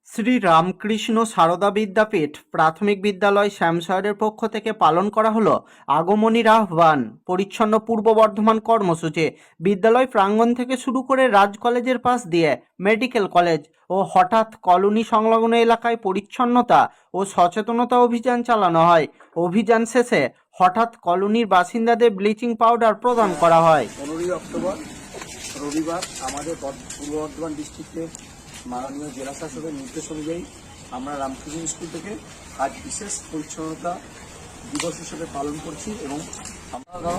শ্রী রামকৃষ্ণ সারদা বিদ্যাপীঠ প্রাথমিক বিদ্যালয় শ্যামশহরের পক্ষ থেকে পালন করা হলো আগমনীর আহ্বান পরিচ্ছন্ন পূর্ব বর্ধমান কর্মসূচি। বিদ্যালয় প্রাঙ্গণ থেকে শুরু করে রাজ কলেজের পাশ দিয়ে মেডিকেল কলেজ ও হঠাৎ কলোনি সংলগ্ন এলাকায় পরিচ্ছন্নতা ও সচেতনতা অভিযান চালানো হয়। অভিযান শেষে হঠাৎ কলোনির বাসিন্দাদের ব্লিচিং পাউডার প্রদান করা হয়। 15ই অক্টোবর রবিবার আমাদের পূর্ব বর্ধমান ডিস্ট্রিক্টের মাননীয় জেলা শাসকের নির্দেশ অনুযায়ী আমরা রামকৃষ্ণ স্কুল থেকে আজ বিশেষ পরিচ্ছন্নতা দিবস হিসেবে পালন করছি এবং আমরা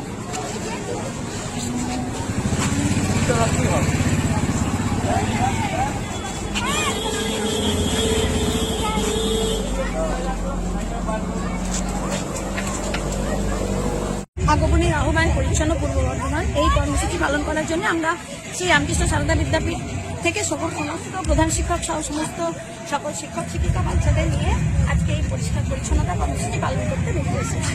আগমনীর আহ্বান পরিচ্ছন্ন পূর্ব বর্ধমান এই কর্মসূচি পালন করার জন্য আমরা শ্রী রামকৃষ্ণ সারদা বিদ্যাপীঠ থেকে সমস্ত প্রধান শিক্ষক সহ সমস্ত সকল শিক্ষক শিক্ষিকা বাচ্চাদের নিয়ে আজকে এই পরিষ্কার পরিচ্ছন্নতা কর্মসূচি পালন করতে বেরিয়ে এসেছি।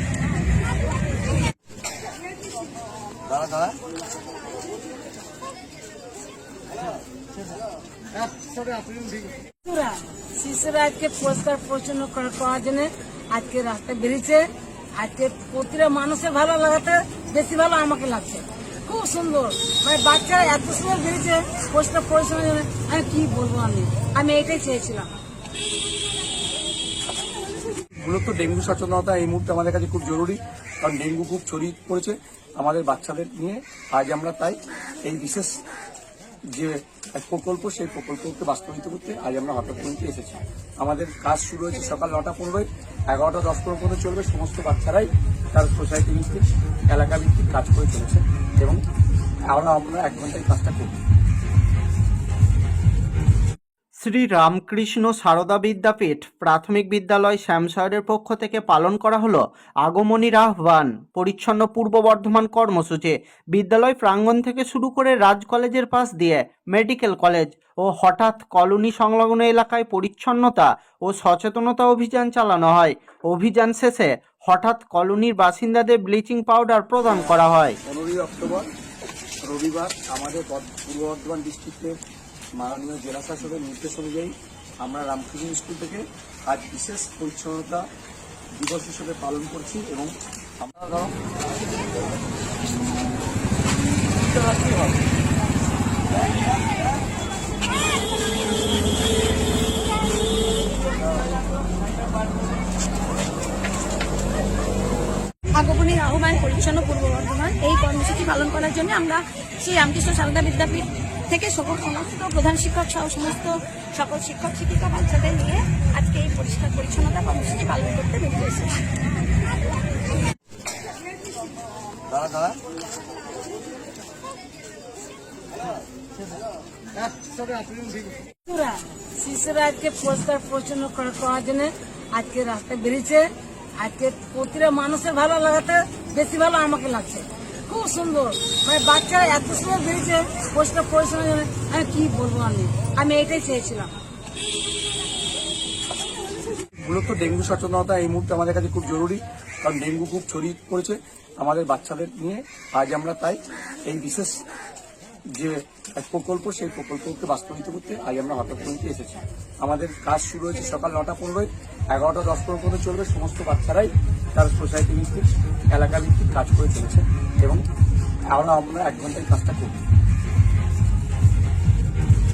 শিশুরা আজকে পরিষ্কার পরিচ্ছন্ন করার জন্য আজকে রাস্তায় বেরিয়েছে। আজকে প্রতিটা মানুষের ভালো লাগাতে বেশি ভালো আমাকে লাগছে, খুব সুন্দর। মানে বাচ্চারা এত সুন্দর বেরিয়েছে পরিষ্কার পরিচ্ছন্ন জন্য, আমি কি বলবো, আমি এটাই চেয়েছিলাম। মূলত ডেঙ্গু সচেতনতা এই মুহূর্তে আমাদের কাছে খুব জরুরি, কারণ ডেঙ্গু খুব ছড়িয়ে পড়েছে আমাদের বাচ্চাদের নিয়ে। আজ আমরা তাই এই বিশেষ যে এক প্রকল্প, সেই প্রকল্পকে বাস্তবায়িত করতে আজ আমরা হঠাৎ পর্যন্ত এসেছি। আমাদের কাজ শুরু হয়েছে সকাল 9টা 15, 11টা 10 পর্যন্ত চলবে। সমস্ত বাচ্চারাই তার সোসাইটি ভিত্তিক, এলাকা ভিত্তিক কাজ করে চলেছে এবং আমরা 1 ঘন্টায় কাজটা করব। শ্রী রামকৃষ্ণ সারদা বিদ্যাপীঠ প্রাথমিক বিদ্যালয় শ্যামশহরের পক্ষ থেকে পালন করা হলো আগমনীর আহ্বান পরিচ্ছন্ন পূর্ব বর্ধমান কর্মসূচি। বিদ্যালয় প্রাঙ্গণ থেকে শুরু করে রাজ কলেজের পাশ দিয়ে মেডিকেল কলেজ ও হঠাৎ কলোনি সংলগ্ন এলাকায় পরিচ্ছন্নতা ও সচেতনতা অভিযান চালানো হয়। অভিযান শেষে হঠাৎ কলোনির বাসিন্দাদের ব্লিচিং পাউডার প্রদান করা হয়। 15ই অক্টোবর রবিবার আমাদের পূর্ব বর্ধমান ডিস্ট্রিক্টের মাননীয় জেলা শাসকের নির্দেশ অনুযায়ী আমরা রামকৃষ্ণ স্কুল থেকে আজ বিশেষ পরিচ্ছন্নতা দিবস হিসেবে পালন করছি এবং আমরা আগমনীর আহ্বান পরিচ্ছন্ন পূর্ব বর্ধমান এই কর্মসূচি পালন করার জন্য আমরা শ্রী রামকৃষ্ণ সারদা বিদ্যাপীঠ থেকে সমস্ত প্রধান শিক্ষক সহ সমস্ত সকল শিক্ষক শিক্ষিকা বাচ্চাদের নিয়ে আজকে এই পরিষ্কার পরিচ্ছন্নতা কর্মসূচি পালন করতে বেরিয়ে এসেছি। শিশুরা আজকে পরিষ্কার পরিচ্ছন্ন করার জন্য আজকে রাস্তায় বেরিয়েছে। আজকে প্রতিটা মানুষের ভালো লাগাতে বেশি ভালো আমাকে লাগছে, খুব সুন্দর। মানে বাচ্চারা এত সুন্দর বেরিয়েছে পরিষ্কার পরিচ্ছন্ন জন্য, আমি কি বলবো, আমি এটাই চেয়েছিলাম। মূলত ডেঙ্গু সচেতনতা এই মুহূর্তে আমাদের কাছে খুব জরুরি, কারণ ডেঙ্গু খুব ছড়িয়ে পড়েছে আমাদের বাচ্চাদের নিয়ে। আজ আমরা তাই এই বিশেষ যে এক প্রকল্প, সেই প্রকল্পকে বাস্তবায়িত করতে আজ আমরা হঠাৎ পর্যন্ত এসেছি। আমাদের কাজ শুরু হয়েছে সকাল 9টা 15, 11টা 10 পর্যন্ত চলবে। সমস্ত বাচ্চারাই তার সোসাইটি ভিত্তিক, এলাকা ভিত্তিক কাজ করে চলেছে এবং আমরা 1 ঘন্টায় কাজটা করব।